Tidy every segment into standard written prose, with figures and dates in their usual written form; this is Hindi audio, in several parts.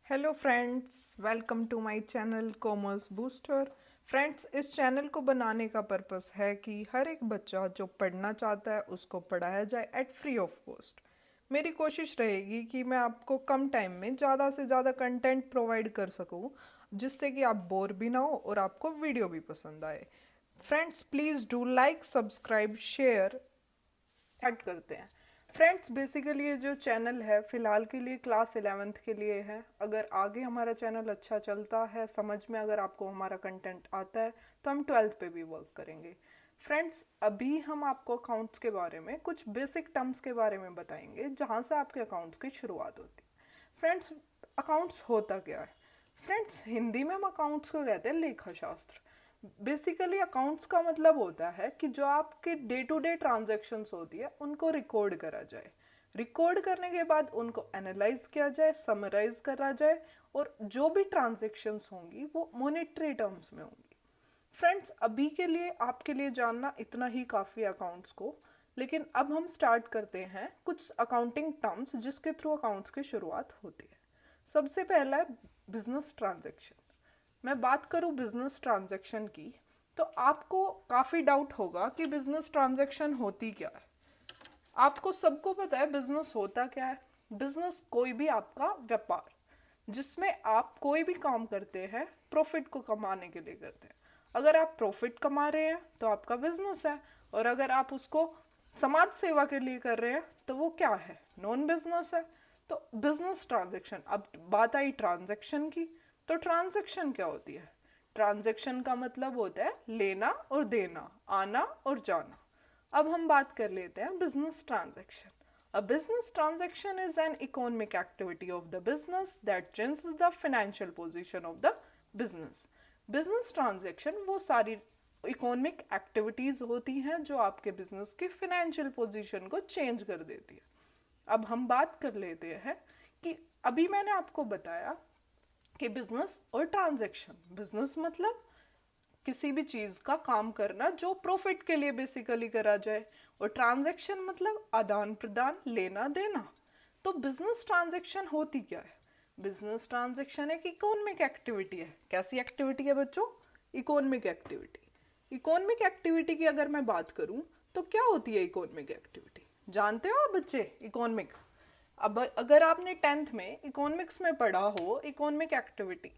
Hello friends, welcome to my channel commerce booster. Friends, इस चैनल को बनाने का पर्पस है कि हर एक बच्चा जो पढ़ना चाहता है उसको पढ़ाया जाए एट फ्री ऑफ कॉस्ट। मेरी कोशिश रहेगी कि मैं आपको कम टाइम में ज़्यादा से ज़्यादा कंटेंट प्रोवाइड कर सकूं, जिससे कि आप बोर भी ना हो और आपको वीडियो भी पसंद आए। Friends, please do like, subscribe, share. Start करते हैं। फ्रेंड्स, बेसिकली ये जो चैनल है फिलहाल के लिए क्लास 11th के लिए है। अगर आगे हमारा चैनल अच्छा चलता है, समझ में अगर आपको हमारा कंटेंट आता है, तो हम 12th पे भी वर्क करेंगे। फ्रेंड्स, अभी हम आपको अकाउंट्स के बारे में कुछ बेसिक टर्म्स के बारे में बताएंगे, जहाँ से आपके अकाउंट्स की शुरुआत होती है। फ्रेंड्स, अकाउंट्स होता क्या है? फ्रेंड्स, हिंदी में हम अकाउंट्स को कहते हैं लेखा शास्त्र। बेसिकली अकाउंट्स का मतलब होता है कि जो आपके डे टू डे ट्रांजेक्शन्स होती है उनको रिकॉर्ड करा जाए। रिकॉर्ड करने के बाद उनको एनालाइज किया जाए, समराइज करा जाए, और जो भी ट्रांजेक्शन्स होंगी वो मॉनेटरी टर्म्स में होंगी। फ्रेंड्स, अभी के लिए आपके लिए जानना इतना ही काफ़ी है अकाउंट्स को। लेकिन अब हम स्टार्ट करते हैं कुछ अकाउंटिंग टर्म्स जिसके थ्रू अकाउंट्स की शुरुआत होती है। सबसे पहला है बिजनेस ट्रांजेक्शन। मैं बात करूं बिजनेस ट्रांजैक्शन की, तो आपको काफ़ी डाउट होगा कि बिजनेस ट्रांजैक्शन होती क्या है। आपको सबको पता है बिजनेस होता क्या है। बिजनेस कोई भी आपका व्यापार जिसमें आप कोई भी काम करते हैं प्रॉफिट को कमाने के लिए करते हैं। अगर आप प्रॉफिट कमा रहे हैं तो आपका बिजनेस है, और अगर आप उसको समाज सेवा के लिए कर रहे हैं तो वो क्या है? नॉन बिजनेस है। तो बिजनेस ट्रांजैक्शन। अब बात आई ट्रांजैक्शन की, तो ट्रांजैक्शन क्या होती है? ट्रांजैक्शन का मतलब होता है लेना और देना, आना और जाना। अब हम बात कर लेते हैं business transaction. A business transaction is an economic activity of the business that changes the financial position of the business. Business transaction वो सारी इकोनॉमिक एक्टिविटीज होती हैं जो आपके बिजनेस की फाइनेंशियल पोजीशन को चेंज कर देती है। अब हम बात कर लेते हैं कि अभी मैंने आपको बताया कि बिजनेस और ट्रांजैक्शन। बिजनेस मतलब किसी भी चीज का काम करना जो प्रॉफिट के लिए बेसिकली करा जाए, और ट्रांजैक्शन मतलब आदान प्रदान, लेना देना। तो बिजनेस ट्रांजैक्शन होती क्या है? बिजनेस ट्रांजैक्शन एक इकोनॉमिक एक्टिविटी है। कैसी एक्टिविटी है बच्चों? Economic activity. इकोनॉमिक एक्टिविटी की अगर मैं बात करूं तो क्या होती है इकोनॉमिक एक्टिविटी? जानते हो आप बच्चे इकोनॉमिक? अब अगर आपने 10th में इकोनॉमिक्स में पढ़ा हो इकोनॉमिक एक्टिविटी,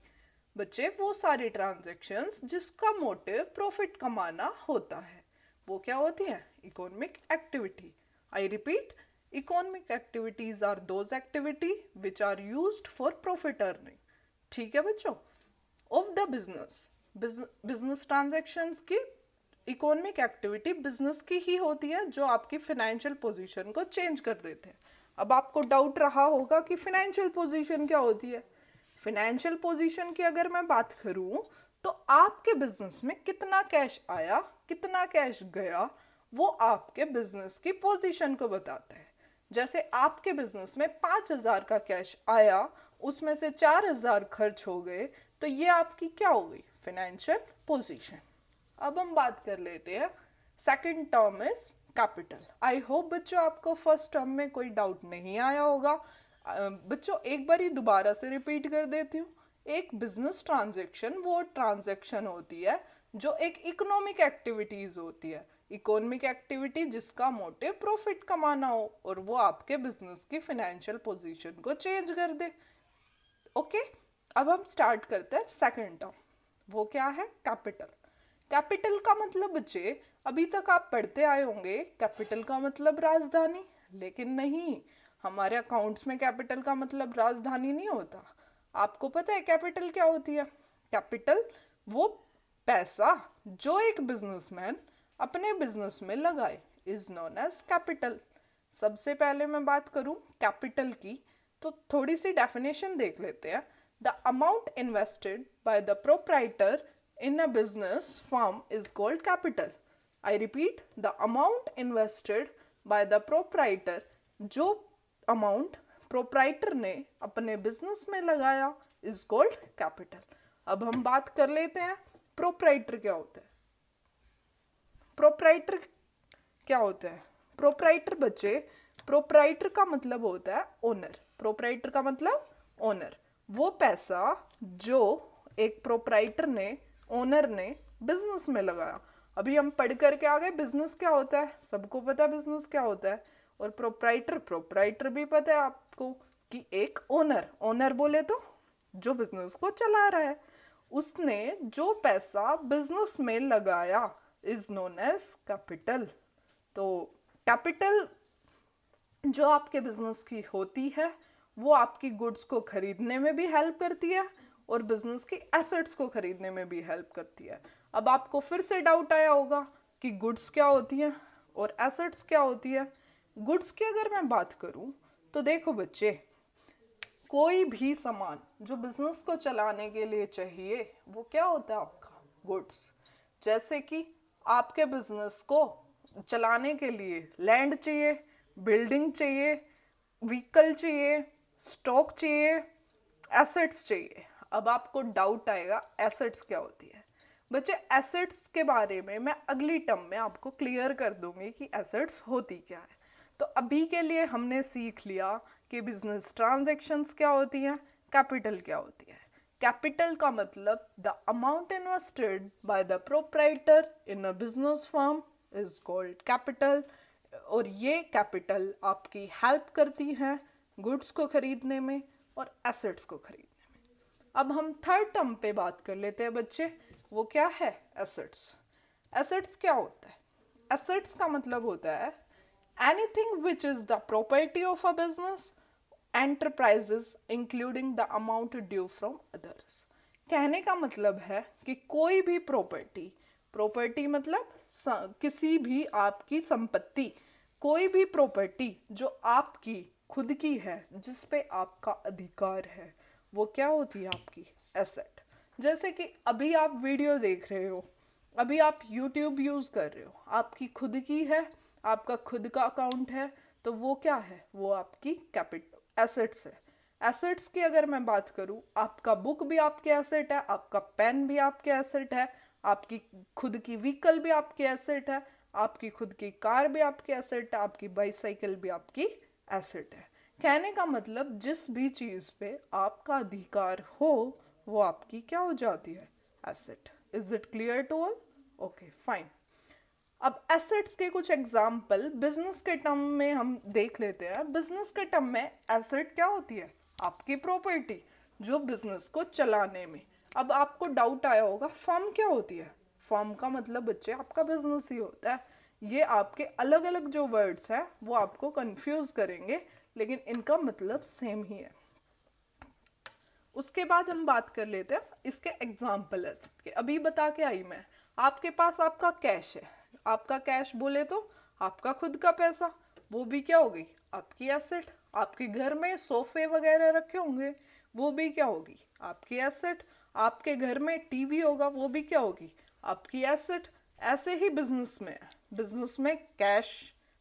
बच्चे वो सारी ट्रांजैक्शंस जिसका मोटिव प्रॉफिट कमाना होता है, वो क्या होती है? Economic activity. I repeat, economic activities are those activity which are used for profit earning. ठीक है बच्चों? Of the business. Business transactions की इकोनॉमिक एक्टिविटी बिजनेस की ही होती है जो आपकी फाइनेंशियल पोजीशन को चेंज कर देते हैं। अब आपको डाउट रहा होगा कि फाइनेंशियल पोजीशन क्या होती है। फाइनेंशियल पोजीशन की अगर मैं बात करूं तो आपके बिजनेस में कितना कैश आया, कितना कैश गया, वो आपके बिजनेस की पोजीशन को बताता है। जैसे आपके बिजनेस में 5,000 का कैश आया, उसमें से 4,000 खर्च हो गए, तो ये आपकी क्या हो गई? Financial position. अब हम बात कर लेते हैं second term is capital. I hope बच्चों आपको फर्स्ट टर्म में कोई डाउट नहीं आया होगा। बच्चों एक बार ही दोबारा से रिपीट कर देती हूँ। एक बिजनेस ट्रांजैक्शन वो ट्रांजैक्शन होती है जो एक इकोनॉमिक एक्टिविटीज होती है। इकोनॉमिक एक्टिविटी जिसका मोटिव प्रॉफिट कमाना हो और वो आपके बिजनेस की फाइनेंशियल पोजीशन को चेंज कर दे। ओके, अब हम स्टार्ट करते हैं सेकंड टर्म। वो क्या है? कैपिटल। कैपिटल का मतलब बच्चे अभी तक आप पढ़ते आए होंगे कैपिटल का मतलब राजधानी, लेकिन नहीं, हमारे अकाउंट्स में कैपिटल का मतलब राजधानी नहीं होता। आपको पता है कैपिटल क्या होती है? कैपिटल वो पैसा जो एक बिजनेसमैन अपने बिजनेस में लगाए इज नोन एज कैपिटल। सबसे पहले मैं बात करूं कैपिटल की, तो थोड़ी सी डेफिनेशन देख लेते हैं। The amount invested by the proprietor in a business firm is called capital. I repeat, the amount invested by the proprietor, जो अमाउंट प्रोप्राइटर ने अपने बिजनेस में लगाया इज कॉल्ड कैपिटल। अब हम बात कर लेते हैं प्रोप्राइटर क्या होता है। प्रोप्राइटर क्या होता है? प्रोप्राइटर बच्चे, प्रोप्राइटर का मतलब होता है ओनर। प्रोप्राइटर का मतलब ओनर। वो पैसा जो एक प्रोप्राइटर ने, ओनर ने बिजनेस में लगाया। अभी हम पढ़ करके आ गए बिजनेस क्या होता है, सबको पता है बिजनेस क्या होता है। और प्रोप्राइटर, प्रोप्राइटर भी पता है आपको कि एक ओनर, ओनर बोले तो जो बिजनेस को चला रहा है, उसने जो पैसा बिजनेस में लगाया इज नोन एज कैपिटल। तो कैपिटल जो आपके बिजनेस की होती है वो आपकी गुड्स को खरीदने में भी हेल्प करती है और बिजनेस की एसेट्स को खरीदने में भी हेल्प करती है। अब आपको फिर से डाउट आया होगा कि गुड्स क्या होती है और एसेट्स क्या होती है। गुड्स की अगर मैं बात करूं तो देखो बच्चे, कोई भी सामान जो बिजनेस को चलाने के लिए चाहिए वो क्या होता है आपका गुड्स। जैसे कि आपके बिजनेस को चलाने के लिए लैंड चाहिए, बिल्डिंग चाहिए, व्हीकल चाहिए, स्टॉक चाहिए, एसेट्स चाहिए। अब आपको डाउट आएगा एसेट्स क्या होती है। बच्चे एसेट्स के बारे में मैं अगली टर्म में आपको क्लियर कर दूंगी कि एसेट्स होती क्या है। तो अभी के लिए हमने सीख लिया कि बिजनेस ट्रांजैक्शंस क्या होती हैं, कैपिटल क्या होती है। कैपिटल का मतलब the amount invested by the proprietor in a business firm is called capital. और ये कैपिटल आपकी हेल्प करती है गुड्स को खरीदने में और एसेट्स को खरीदने में। अब हम थर्ड टर्म पे बात कर लेते हैं बच्चे, वो क्या है एसेट्स। एसेट्स क्या होता है? एसेट्स का मतलब होता है anything which is the property of a business enterprises including the amount due from others. कहने का मतलब है कि कोई भी प्रॉपर्टी, प्रॉपर्टी मतलब किसी भी आपकी संपत्ति, कोई भी प्रॉपर्टी जो आपकी खुद की है, जिस पे आपका अधिकार है, वो क्या होती है आपकी एसेट। जैसे कि अभी आप वीडियो देख रहे हो, अभी आप यूट्यूब यूज कर रहे हो, आपकी खुद की है, आपका खुद का अकाउंट है, तो वो क्या है, वो आपकी कैपिटल एसेट्स है। एसेट्स की अगर मैं बात करूं, आपका बुक भी आपके एसेट है, आपका पेन भी आपके एसेट है, आपकी खुद की व्हीकल भी आपकी एसेट है, आपकी खुद की कार भी आपकी एसेट है, आपकी बाईसाइकिल भी आपकी एसेट है। कहने का मतलब जिस भी चीज पे आपका अधिकार हो वो आपकी क्या हो जाती है, asset. Is it clear to all? Okay fine. अब एसेट्स के कुछ एग्जाम्पल बिजनेस के टर्म में हम देख लेते हैं। बिजनेस के टर्म में एसेट क्या होती है, आपकी प्रॉपर्टी जो बिजनेस को चलाने में। अब आपको डाउट आया होगा फर्म क्या होती है। फर्म का मतलब बच्चे आपका बिजनेस ही होता है। ये आपके अलग अलग जो वर्ड्स हैं वो आपको कंफ्यूज करेंगे, लेकिन इनका मतलब सेम ही है। उसके बाद हम बात कर लेते हैं इसके एग्जाम्पल एसेट के। अभी बता के आई मैं, आपके पास आपका कैश है, आपका कैश बोले तो आपका खुद का पैसा, वो भी क्या होगी आपकी एसेट। आपके घर में सोफे वगैरह रखे होंगे, वो भी क्या होगी आपकी एसेट। आपके घर में टीवी होगा, वो भी क्या होगी आपकी एसेट। ऐसे ही बिजनेस में है, बिजनेस में कैश,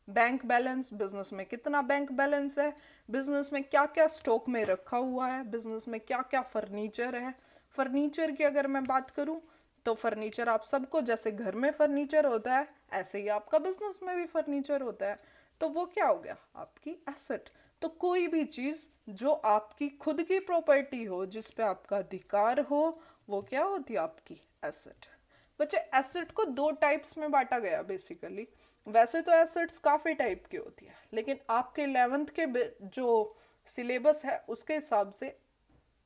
बैंक बैलेंस, बिजनेस में कितना बैंक बैलेंस है, बिजनेस में क्या क्या स्टॉक में रखा हुआ है, बिजनेस में क्या क्या फर्नीचर है। फर्नीचर की अगर मैं बात करूं तो फर्नीचर आप सबको, जैसे घर में फर्नीचर होता है ऐसे ही आपका बिजनेस में भी फर्नीचर होता है, तो वो क्या हो गया आपकी एसेट। तो कोई भी चीज जो आपकी खुद की प्रॉपर्टी हो, जिस पे आपका अधिकार हो, वो क्या होती है आपकी एसेट। बच्चे एसेट को दो टाइप्स में बांटा गया बेसिकली। वैसे तो एसेट्स काफ़ी टाइप की होती है, लेकिन आपके 11th के जो सिलेबस है उसके हिसाब से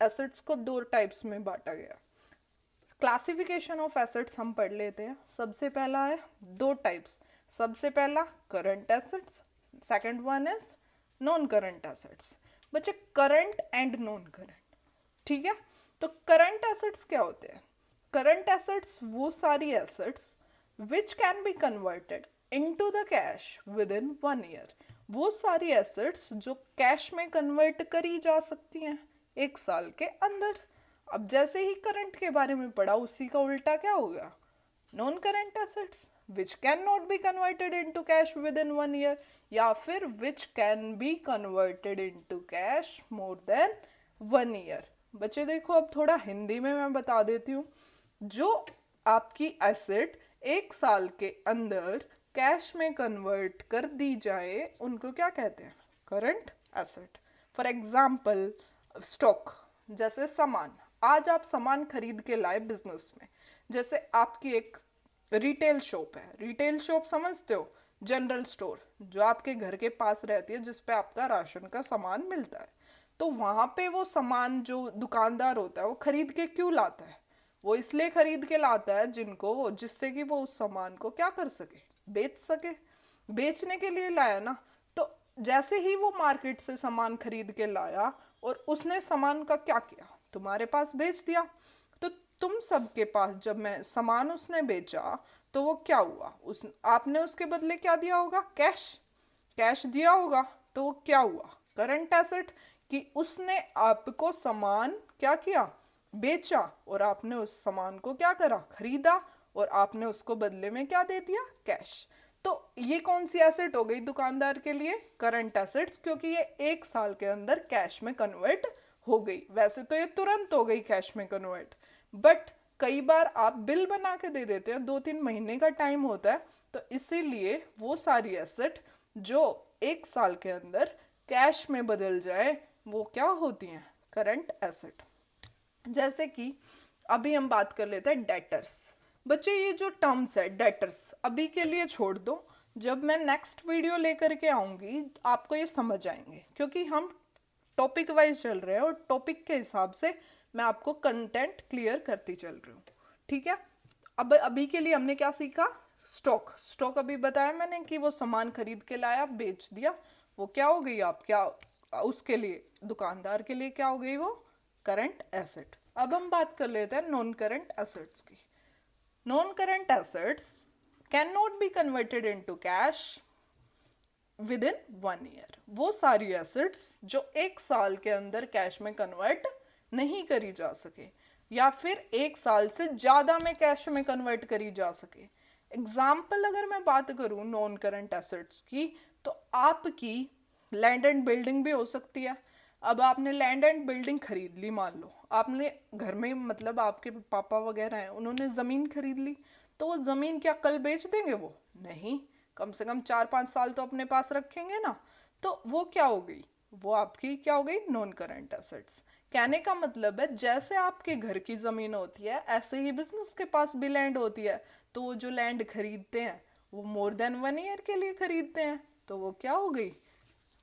एसेट्स को दो टाइप्स में बांटा गया। क्लासिफिकेशन ऑफ एसेट्स हम पढ़ लेते हैं। सबसे पहला है दो टाइप्स। सबसे पहला current assets, second one is non current assets. बच्चे करंट एंड नॉन करंट, ठीक है। तो करंट एसेट्स क्या होते हैं? करंट एसेट्स वो सारी assets which can be converted into the cash with in 1 year. वो सारी एसेट्स जो कैश में कन्वर्ट करी जा सकती हैं 1 साल के अंदर। अब जैसे ही करंट के बारे में पढ़ा, उसी का उल्टा क्या होगा, non current assets which can not be converted into cash with in 1 year, या फिर विच can be converted into cash more than 1 year. बच्चे देखो, अब थोड़ा हिंदी में मैं बता देती हूँ। जो आपकी एसेट 1 साल के अंदर कैश में कन्वर्ट कर दी जाए, उनको क्या कहते हैं, current asset. For example stock, जैसे सामान, आज आप सामान खरीद के लाए बिजनेस में, जैसे आपकी एक रिटेल शॉप है, रिटेल शॉप समझते हो, जनरल स्टोर जो आपके घर के पास रहती है जिसपे आपका राशन का सामान मिलता है। तो वहां पे वो सामान जो दुकानदार होता है वो खरीद के क्यों लाता है? वो इसलिए खरीद के लाता है जिससे कि वो उस सामान को क्या कर सके, बेच सके। बेचने के लिए लाया ना। तो जैसे ही वो मार्केट से सामान खरीद के लाया और उसने सामान का क्या किया, तुम्हारे पास बेच दिया। तो तुम सबके पास जब मैं सामान उसने बेचा तो वो क्या हुआ, उस आपने उसके बदले क्या दिया होगा, कैश। कैश दिया होगा तो वो क्या हुआ, करंट एसेट। कि उसने आपको सामान क्या किया, बेचा, और आपने उस सामान को क्या करा, खरीदा, और आपने उसको बदले में क्या दे दिया, कैश। तो ये कौन सी एसेट हो गई दुकानदार के लिए, करंट एसेट्स, क्योंकि ये 1 साल के अंदर कैश में कन्वर्ट हो गई। वैसे तो ये तुरंत हो गई कैश में कन्वर्ट, बट कई बार आप बिल बना के दे देते हैं, 2-3 महीने का टाइम होता है। तो इसीलिए वो सारी एसेट जो 1 साल के अंदर कैश में बदल जाए वो क्या होती हैं, करंट एसेट। जैसे कि अभी हम बात कर लेते हैं डेटर्स। बच्चे ये जो टर्म्स है डेटर्स अभी के लिए छोड़ दो, जब मैं नेक्स्ट वीडियो लेकर के आऊंगी आपको ये समझ आएंगे, क्योंकि हम टॉपिक वाइज चल रहे हैं और टॉपिक के हिसाब से मैं आपको कंटेंट क्लियर करती चल रही हूँ। ठीक है, अब अभी के लिए हमने क्या सीखा, स्टॉक। स्टॉक अभी बताया मैंने कि वो सामान खरीद के लाया, बेच दिया, वो क्या हो गई, आप क्या उसके लिए, दुकानदार के लिए क्या हो गई, वो करंट एसेट। अब हम बात कर लेते हैं नॉन करंट एसेट्स की। Non current assets can not be converted into cash with in 1 year. वो सारी एसेट्स जो 1 साल के अंदर कैश में कन्वर्ट नहीं करी जा सके, या फिर 1 साल से ज्यादा में कैश में कन्वर्ट करी जा सके। एग्जाम्पल अगर मैं बात करूं नॉन करंट एसेट्स की, तो आपकी लैंड एंड बिल्डिंग भी हो सकती है। अब आपने लैंड एंड बिल्डिंग खरीद ली, मान लो आपने घर में, मतलब आपके पापा वगैरह हैं, उन्होंने जमीन खरीद ली, तो वो जमीन क्या कल बेच देंगे, वो नहीं, कम से कम 4-5 साल तो अपने पास रखेंगे ना। तो वो क्या हो गई, वो आपकी क्या हो गई, नॉन करंट एसेट्स। कहने का मतलब है जैसे आपके घर की जमीन होती है ऐसे ही बिजनेस के पास भी लैंड होती है। तो वो जो लैंड खरीदते हैं वो मोर देन 1 ईयर के लिए खरीदते हैं, तो वो क्या हो गई,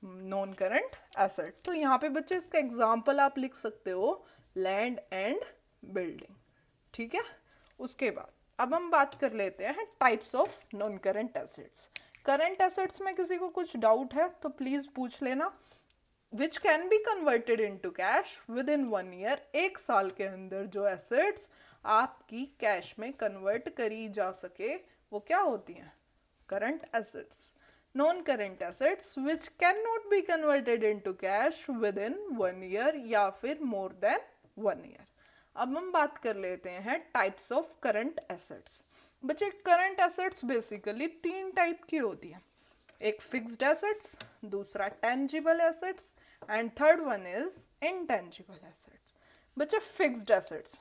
नॉन करंट एसेट। तो यहाँ पे बच्चे इसका एग्जाम्पल आप लिख सकते हो, लैंड एंड बिल्डिंग। ठीक है, उसके बाद अब हम बात कर लेते हैं types of non current assets. Current assets में किसी को कुछ डाउट है तो प्लीज पूछ लेना। विच can be converted into cash with in 1 year. 1 साल के अंदर जो एसेट्स आपकी कैश में कन्वर्ट करी जा सके वो क्या होती हैं, current assets. Non current assets which can not be converted into cash with in 1 year या फिर मोर देन 1 ईयर। अब हम बात कर लेते हैं टाइप्स ऑफ करंट एसेट्स। बच्चे करंट एसेट्स बेसिकली 3 टाइप की होती है, एक फिक्स्ड एसेट्स, दूसरा tangible assets, and third one is intangible assets. बच्चे फिक्स्ड एसेट्स,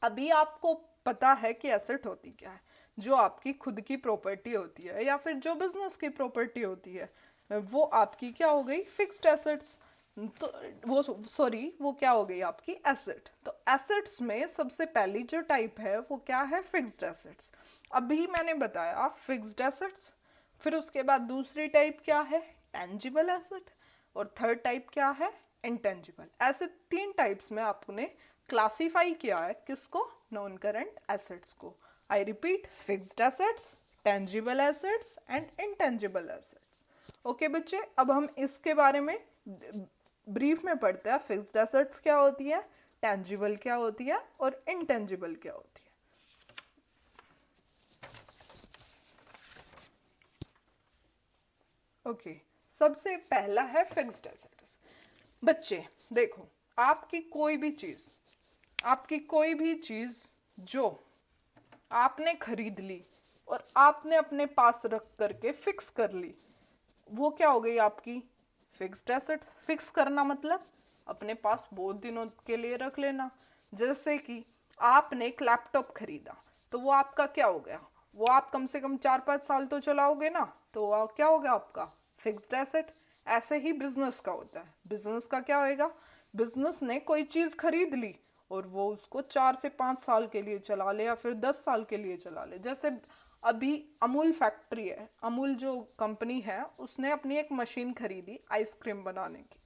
अभी आपको पता है कि एसेट होती क्या है, जो आपकी खुद की प्रॉपर्टी होती है या फिर जो बिजनेस की प्रॉपर्टी होती है, वो आपकी क्या हो गई, फिक्स्ड एसेट्स। तो वो क्या हो गई आपकी एसेट। तो एसेट्स में सबसे पहली जो टाइप है वो क्या है, फिक्स्ड एसेट्स। अभी मैंने बताया फिक्स्ड एसेट्स, फिर उसके बाद दूसरी टाइप क्या है, टेंजिबल एसेट, और थर्ड टाइप क्या है, इंटेंजिबल। ऐसे 3 टाइप्स में आपने क्लासिफाई किया है किसको, नॉन करंट एसेट्स को। I repeat, fixed assets, tangible assets and intangible assets. Okay बच्चे, अब हम इसके बारे में ब्रीफ में पढ़ते हैं, फिक्स्ड एसेट्स क्या होती है, टेंजिबल क्या होती है और इंटेंजिबल क्या होती है। ओके, सबसे पहला है फिक्स्ड एसेट्स। बच्चे देखो, आपकी कोई भी चीज जो आपने खरीद ली और आपने अपने पास रख करके फिक्स कर ली, वो क्या हो गई आपकी फिक्स्ड एसेट्स। फिक्स करना मतलब अपने पास बहुत दिनों के लिए रख लेना। जैसे कि आपने एक लैपटॉप खरीदा तो वो आपका क्या हो गया, वो आप कम से कम 4-5 साल तो चलाओगे ना, तो वो क्या हो गया आपका फिक्स्ड एसेट। ऐसे ही बिजनेस का होता है, बिजनेस का क्या होएगा, बिजनेस ने कोई चीज खरीद ली और वो उसको 4 से 5 साल के लिए चला ले या फिर 10 साल के लिए चला ले। जैसे अभी अमूल फैक्ट्री है, अमूल जो कंपनी है उसने अपनी एक मशीन खरीदी आइसक्रीम बनाने की।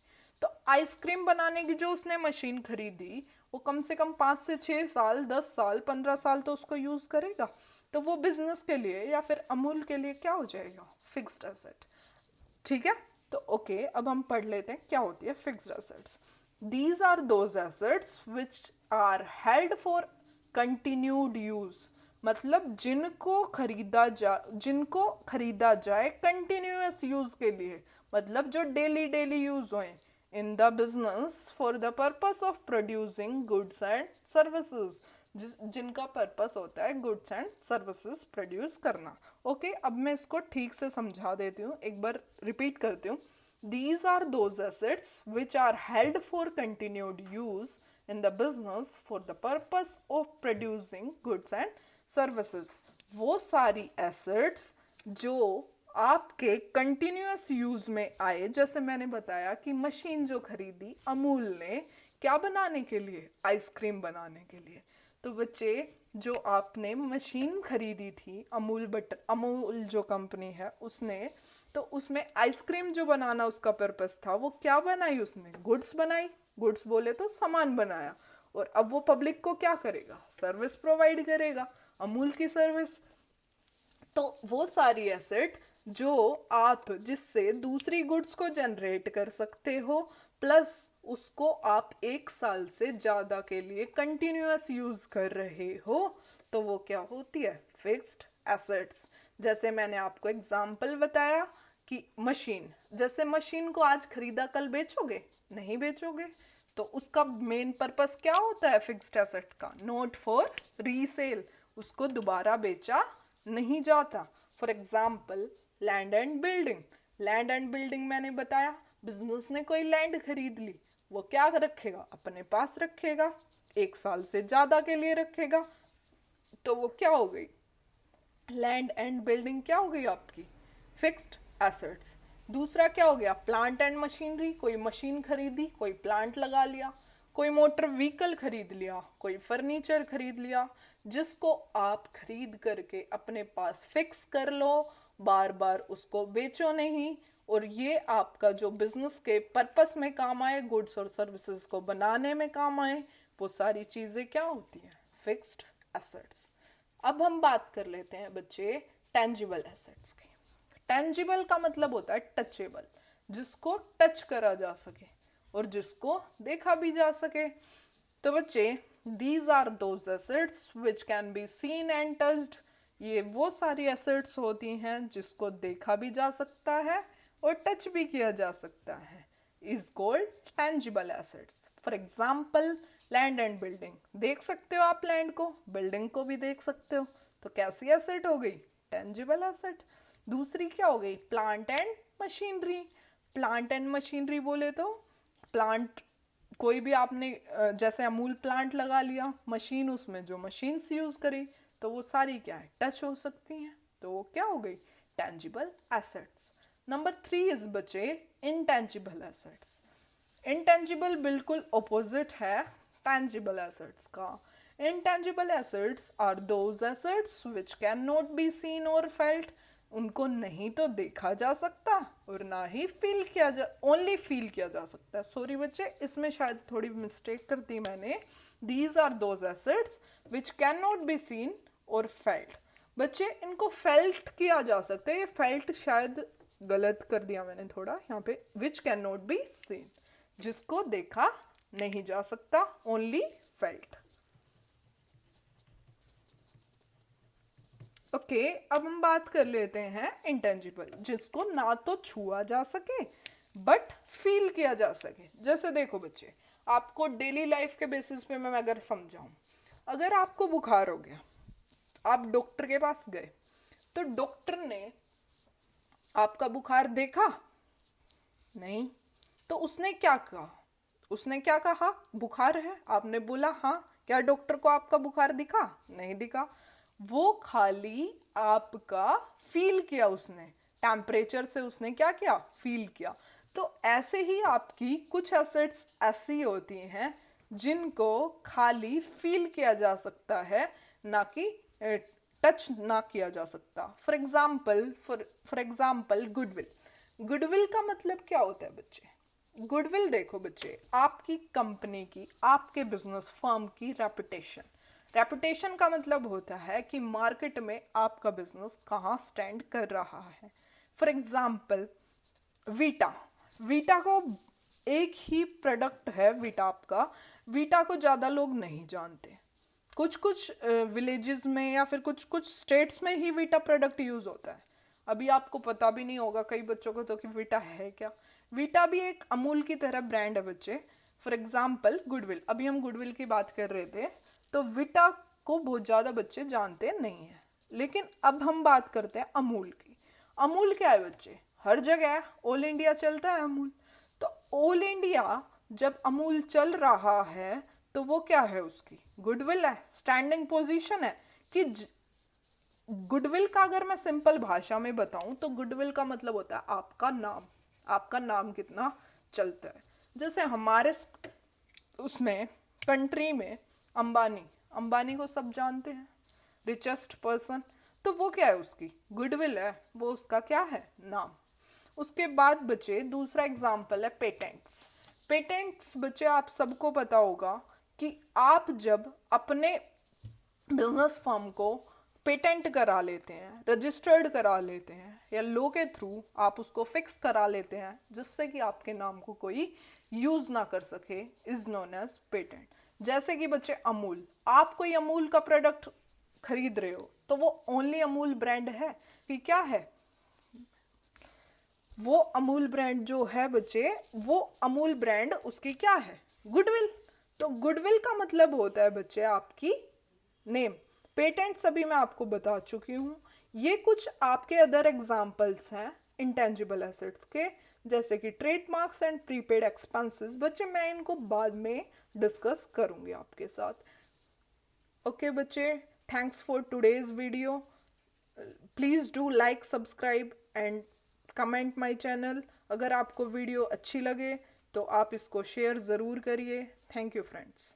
तो आइसक्रीम बनाने की जो उसने मशीन खरीदी वो कम से कम 5 से 6 साल, 10 साल, 15 साल तो उसको यूज करेगा। तो वो बिजनेस के लिए या फिर अमूल के लिए क्या हो जाएगा, फिक्स्ड एसेट। ठीक है, तो ओके, अब हम पढ़ लेते हैं क्या होती है fixed assets. These are those assets which are held for continued use, मतलब जिनको खरीदा जाए कंटिन्यूअस यूज के लिए, मतलब जो डेली डेली यूज होए in the business for the purpose of producing goods and services, जिनका पर्पस होता है गुड्स एंड सर्विसेज प्रोड्यूस करना। ओके, अब मैं इसको ठीक से समझा देती हूँ, एक बार रिपीट करती हूँ। These are those assets which are held for continued use in the business for the purpose of producing goods and services। वो सारी assets जो आपके कंटिन्यूअस यूज में आए, जैसे मैंने बताया कि मशीन जो खरीदी अमूल ने क्या बनाने के लिए, आइसक्रीम बनाने के लिए। तो बच्चे जो आपने मशीन खरीदी थी अमूल जो कंपनी है उसने, तो उसमें आइसक्रीम जो बनाना उसका पर्पस था, वो क्या बनाई उसने, गुड्स बनाई। गुड्स बोले तो सामान बनाया, और अब वो पब्लिक को क्या करेगा, सर्विस प्रोवाइड करेगा, अमूल की सर्विस। तो वो सारी एसेट जो आप जिससे दूसरी गुड्स को जनरेट कर सकते हो, प्लस उसको आप 1 साल से ज़्यादा के लिए कंटिन्यूअस यूज कर रहे हो, तो वो क्या होती है, फिक्स्ड एसेट्स। जैसे मैंने आपको एग्जाम्पल बताया कि मशीन, जैसे मशीन को आज खरीदा कल बेचोगे, नहीं बेचोगे, तो उसका मेन पर्पस क्या होता है फिक्स्ड एसेट का, नॉट फॉर रीसेल, उसको दोबारा बेचा नहीं जाता। For example land and building, land and building मैंने बताया, बिजनेस ने कोई लैंड खरीद ली, वो क्या रखेगा, अपने पास रखेगा, 1 साल से ज्यादा के लिए रखेगा, तो वो क्या हो गई, लैंड एंड बिल्डिंग क्या हो गई आपकी, फिक्स्ड एसेट्स। दूसरा क्या हो गया, प्लांट एंड मशीनरी, कोई मशीन खरीदी, कोई प्लांट लगा लिया, कोई मोटर व्हीकल खरीद लिया, कोई फर्नीचर खरीद लिया, जिसको आप खरीद करके अपने पास फिक्स कर लो, बार बार उसको बेचो नहीं, और ये आपका जो बिजनेस के पर्पस में काम आए, गुड्स और सर्विसेज को बनाने में काम आए, वो सारी चीजें क्या होती हैं, फिक्स्ड एसेट्स। अब हम बात कर लेते हैं बच्चे टेंजिबल एसेट्स की। टेंजिबल का मतलब होता है टचेबल, जिसको टच करा जा सके और जिसको देखा भी जा सके। तो बच्चे these are those assets which can be seen and touched, ये वो सारी एसेट्स होती हैं जिसको देखा भी जा सकता है और टच भी किया जा सकता है, is called tangible assets. For example land and building, देख सकते हो आप लैंड को, बिल्डिंग को भी देख सकते हो, तो कैसी एसेट हो गई, टेंजिबल एसेट। दूसरी क्या हो गई, plant and machinery. Plant and machinery बोले तो प्लांट कोई भी आपने जैसे अमूल प्लांट लगा लिया, मशीन उसमें जो मशीन्स यूज करी, तो वो सारी क्या है, टच हो सकती हैं, तो वो क्या हो गई, टेंजिबल एसेट्स। नंबर 3 इज बचे इनटेंजिबल एसेट्स। इनटेंजिबल बिल्कुल ऑपोजिट है टेंजिबल एसेट्स का। Intangible assets are those assets which can not be seen or felt, उनको नहीं तो देखा जा सकता और ना ही फील किया जा, ओनली फील किया जा सकता है। सॉरी बच्चे, इसमें शायद थोड़ी मिस्टेक कर दी मैंने। These are those assets which can not be seen or felt. बच्चे इनको फेल्ट किया जा सकता है, ये फेल्ट शायद गलत कर दिया मैंने थोड़ा यहाँ पे, विच कैन नॉट बी सीन, जिसको देखा नहीं जा सकता, ओनली फेल्ट। ओके, अब हम बात कर लेते हैं इंटेंजिबल, जिसको ना तो छुआ जा सके बट फील किया जा सके। जैसे देखो बच्चे, आपको डेली लाइफ के बेसिस पे मैं अगर समझाऊं, अगर आपको बुखार हो गया, आप डॉक्टर के पास गए, तो डॉक्टर ने आपका बुखार देखा नहीं, तो उसने क्या कहा, उसने क्या कहा, बुखार है, आपने बोला हाँ, क्या डॉक्टर को आपका बुखार दिखा, नहीं दिखा, वो खाली आपका फील किया, उसने टेम्परेचर से उसने क्या किया, फील किया। तो ऐसे ही आपकी कुछ एसेट्स ऐसी होती हैं जिनको खाली फील किया जा सकता है, ना कि टच ना किया जा सकता। For example goodwill. गुडविल का मतलब क्या होता है बच्चे? गुडविल देखो बच्चे, आपकी कंपनी की, आपके बिजनेस फर्म की रेपुटेशन। रेपुटेशन का मतलब होता है कि मार्केट में आपका बिजनेस कहाँ स्टैंड कर रहा है। For example Vita. वीटा को एक ही प्रोडक्ट है वीटा आपका, वीटा को ज़्यादा लोग नहीं जानते। कुछ कुछ विलेजेस में या फिर कुछ कुछ स्टेट्स में ही वीटा प्रोडक्ट यूज़ होता है। अभी आपको पता भी नहीं होगा कई बच्चों को तो कि वीटा है क्या। वीटा भी एक अमूल की तरह ब्रांड है बच्चे। फॉर एग्जाम्पल गुडविल, अभी हम गुडविल की बात कर रहे थे, तो वीटा को बहुत ज़्यादा बच्चे जानते नहीं हैं। लेकिन अब हम बात करते हैं अमूल की। अमूल क्या है बच्चे? हर जगह ऑल इंडिया चलता है अमूल। तो ऑल इंडिया जब अमूल चल रहा है तो वो क्या है? उसकी गुडविल है, स्टैंडिंग पोजीशन है। कि गुडविल का अगर मैं सिंपल भाषा में बताऊं तो गुडविल का मतलब होता है आपका नाम, आपका नाम कितना चलता है। जैसे हमारे उसमें कंट्री में अंबानी, अंबानी को सब जानते हैं, रिचेस्ट पर्सन। तो वो क्या है? उसकी गुडविल है, वो उसका क्या है? नाम। उसके बाद बचे दूसरा एग्जाम्पल है पेटेंट्स। पेटेंट्स बच्चे आप सबको पता होगा कि आप जब अपने बिजनेस फर्म को पेटेंट करा लेते हैं, रजिस्टर्ड करा लेते हैं, या लॉ के थ्रू आप उसको फिक्स करा लेते हैं जिससे कि आपके नाम को कोई यूज ना कर सके, इज नोन एज पेटेंट। जैसे कि बच्चे अमूल, आप कोई अमूल का प्रोडक्ट खरीद रहे हो तो वो ओनली अमूल ब्रांड है कि क्या है? वो अमूल ब्रांड जो है बच्चे, वो अमूल ब्रांड उसकी क्या है? गुडविल। तो गुडविल का मतलब होता है बच्चे आपकी नेम। पेटेंट्स अभी मैं आपको बता चुकी हूँ। ये कुछ आपके अदर एग्जाम्पल्स हैं इंटेंजिबल एसेट्स के, जैसे कि ट्रेडमार्क्स एंड प्रीपेड एक्सपेंसेस। बच्चे मैं इनको बाद में डिस्कस करूंगी आपके साथ। ओके बच्चे, thanks for today's video. Please do like, subscribe and comment my channel. अगर आपको वीडियो अच्छी लगे तो आप इसको शेयर ज़रूर करिए। Thank you friends.